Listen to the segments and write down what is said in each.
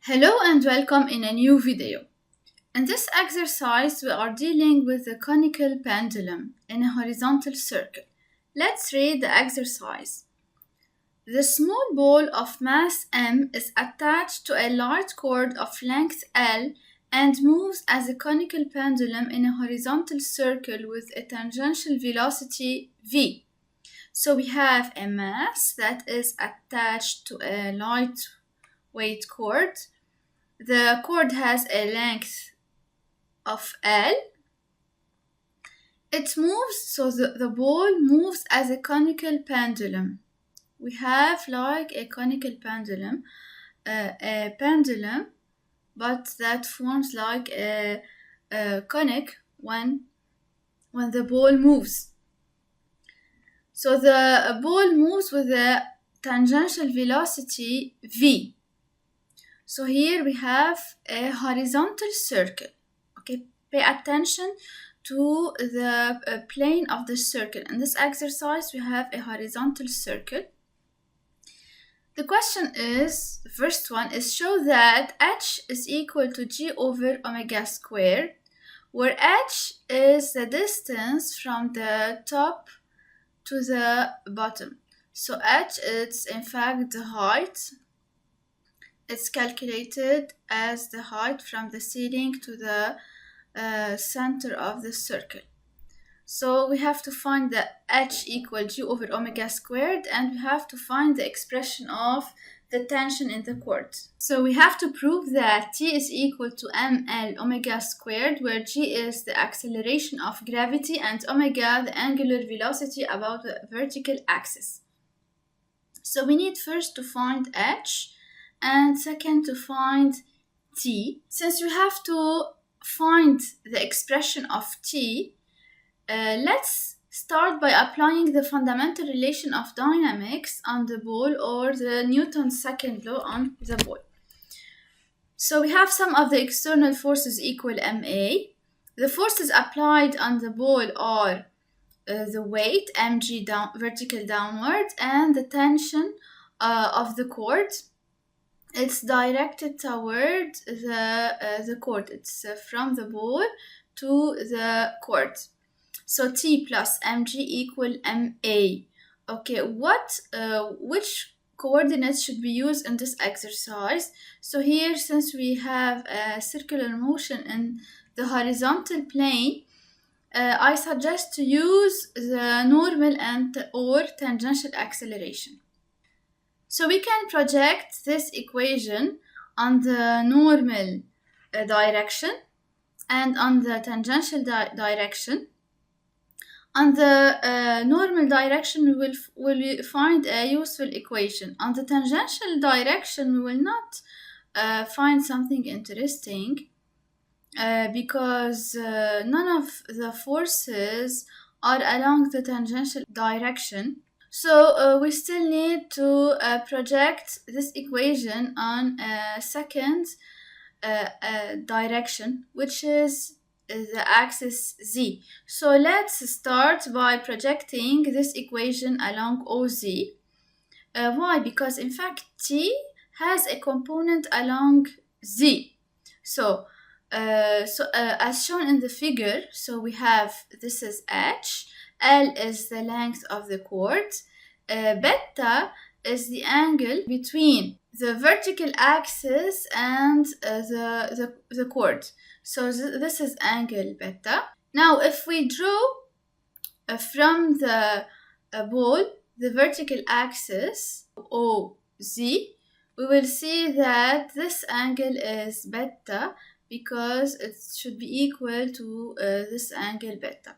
Hello and welcome in a new video. In this exercise, we are dealing with the conical pendulum in a horizontal circle. Let's read the exercise. The small ball of mass m is attached to a large cord of length L and moves as a conical pendulum in a horizontal circle with a tangential velocity v. So we have a mass that is attached to a lightweight cord. The cord has a length of L. It moves, so the ball moves as a conical pendulum. We have like a conical pendulum, but that forms like a conic when the ball moves. So the ball moves with a tangential velocity v. So here we have a horizontal circle. Okay, pay attention to the plane of the circle. In this exercise, we have a horizontal circle. The question is, the first one is show that h is equal to g over omega squared, where h is the distance from the top to the bottom. So h is in fact the height. It's calculated as the height from the ceiling to the center of the circle. So we have to find the h equal g over omega squared, and we have to find the expression of the tension in the cord. So we have to prove that t is equal to ml omega squared, where g is the acceleration of gravity and omega the angular velocity about the vertical axis. So we need first to find h, and second to find t. Since we have to find the expression of t, let's start by applying the fundamental relation of dynamics on the ball, or the Newton's second law on the ball. So we have some of the external forces equal ma. The forces applied on the ball are the weight mg vertical downward, and the tension of the cord. It's directed toward the cord. It's from the ball to the cord. So T plus mg equal ma. Okay, which coordinates should be used in this exercise? So here, since we have a circular motion in the horizontal plane, I suggest to use the normal and or tangential acceleration. So we can project this equation on the normal direction and on the tangential direction. On the normal direction, we will find a useful equation. On the tangential direction, we will not find something interesting because none of the forces are along the tangential direction. So we still need to project this equation on a second direction, which is the axis z. So let's start by projecting this equation along OZ. Why? Because in fact t has a component along z. So as shown in the figure, so we have, this is h, L is the length of the cord, beta is the angle between the vertical axis and the cord. So this is angle beta. Now if we draw from the ball the vertical axis OZ, we will see that this angle is beta because it should be equal to this angle beta.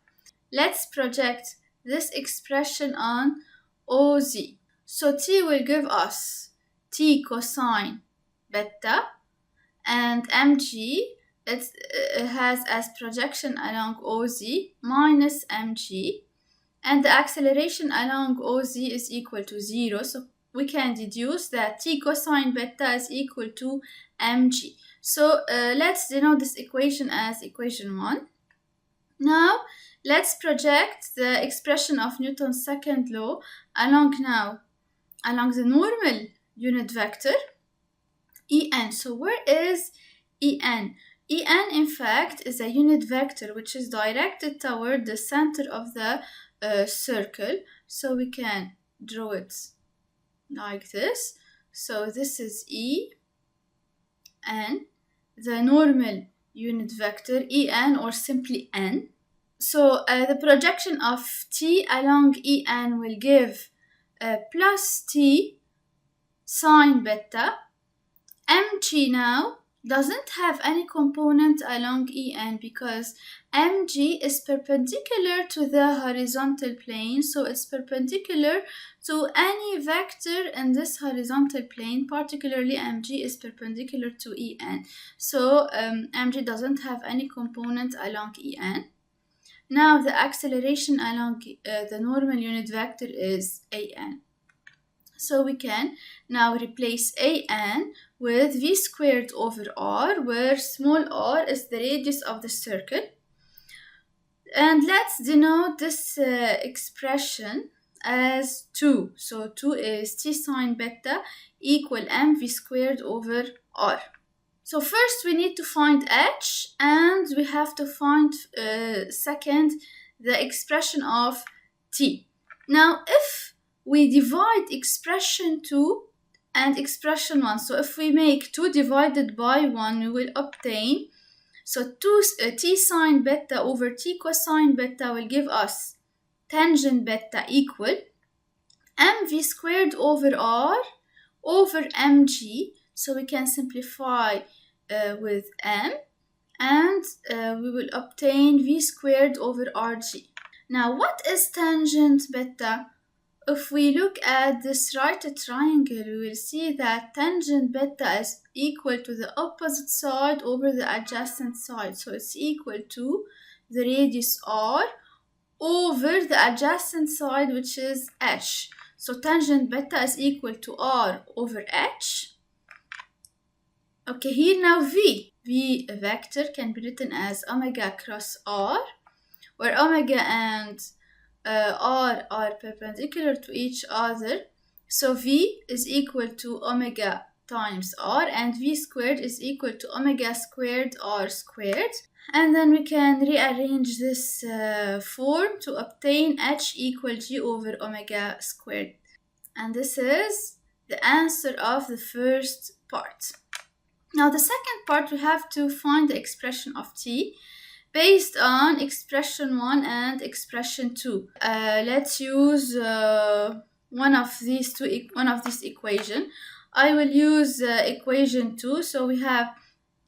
Let's project this expression on OZ. So t will give us t cosine beta, and mg it has as projection along OZ minus mg, and the acceleration along OZ is equal to 0. So we can deduce that t cosine beta is equal to mg. So let's denote this equation as equation 1. Now let's project the expression of Newton's second law along the normal unit vector. En. So where is En? En, in fact, is a unit vector which is directed toward the center of the circle. So we can draw it like this. So this is En, the normal unit vector En, or simply N. So the projection of T along En will give plus T sine beta. Mg now doesn't have any component along En because Mg is perpendicular to the horizontal plane, so it's perpendicular to any vector in this horizontal plane, particularly Mg is perpendicular to En. So Mg doesn't have any component along En. Now the acceleration along the normal unit vector is An. So we can now replace An with v squared over r, where small r is the radius of the circle. And let's denote this expression as 2. So 2 is t sine beta equal mv squared over r. So first we need to find h, and we have to find second the expression of t. Now if we divide expression 2 and expression 1, so if we make 2 divided by 1, we will obtain, so 2 t sine beta over t cosine beta will give us tangent beta equal mv squared over r over mg. So we can simplify with m, and we will obtain v squared over rg. Now what is tangent beta? If we look at this right triangle, we will see that tangent beta is equal to the opposite side over the adjacent side. So it's equal to the radius r over the adjacent side, which is h. So tangent beta is equal to r over h. Okay, here now v vector can be written as omega cross r, where omega and r are perpendicular to each other. So v is equal to omega times r, and v squared is equal to omega squared r squared. And then we can rearrange this form to obtain h equal g over omega squared. And this is the answer of the first part. Now the second part, we have to find the expression of t based on expression 1 and expression 2. Let's use one of these equation. I will use equation 2. So we have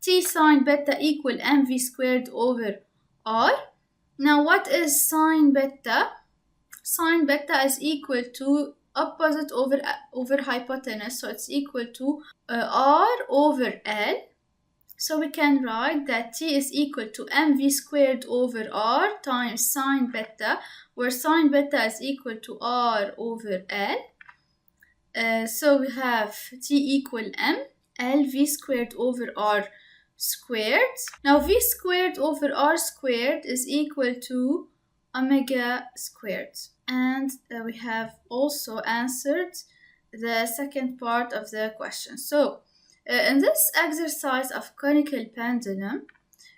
t sine beta equal mv squared over r. Now what is sine beta? Sine beta is equal to opposite over hypotenuse, so it's equal to r over l. So we can write that t is equal to mv squared over r times sine beta, where sine beta is equal to r over l. So we have t equal m, l v squared over r squared. Now v squared over r squared is equal to omega squared. And we have also answered the second part of the question. So in this exercise of conical pendulum,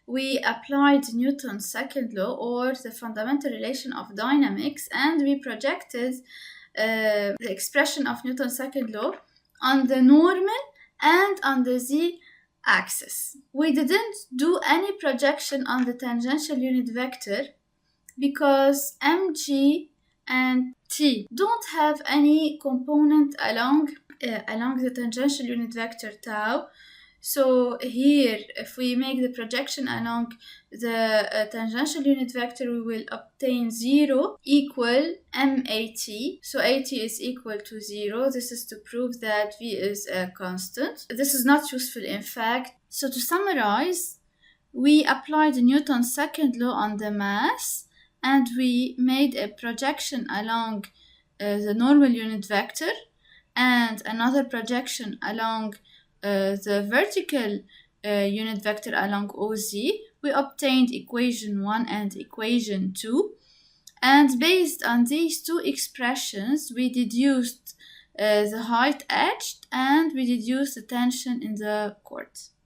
we applied Newton's second law, or the fundamental relation of dynamics, and we projected the expression of Newton's second law on the normal and on the z-axis. We didn't do any projection on the tangential unit vector because mg and t don't have any component along the tangential unit vector tau. So here, if we make the projection along the tangential unit vector, we will obtain 0 equal mat. So at is equal to 0. This is to prove that v is a constant. This is not useful in fact. So to summarize, we applied Newton's second law on the mass, and we made a projection along the normal unit vector and another projection along the vertical unit vector along OZ. We obtained equation 1 and equation 2. And based on these two expressions, we deduced the height etched, and we reduce the tension in the cord.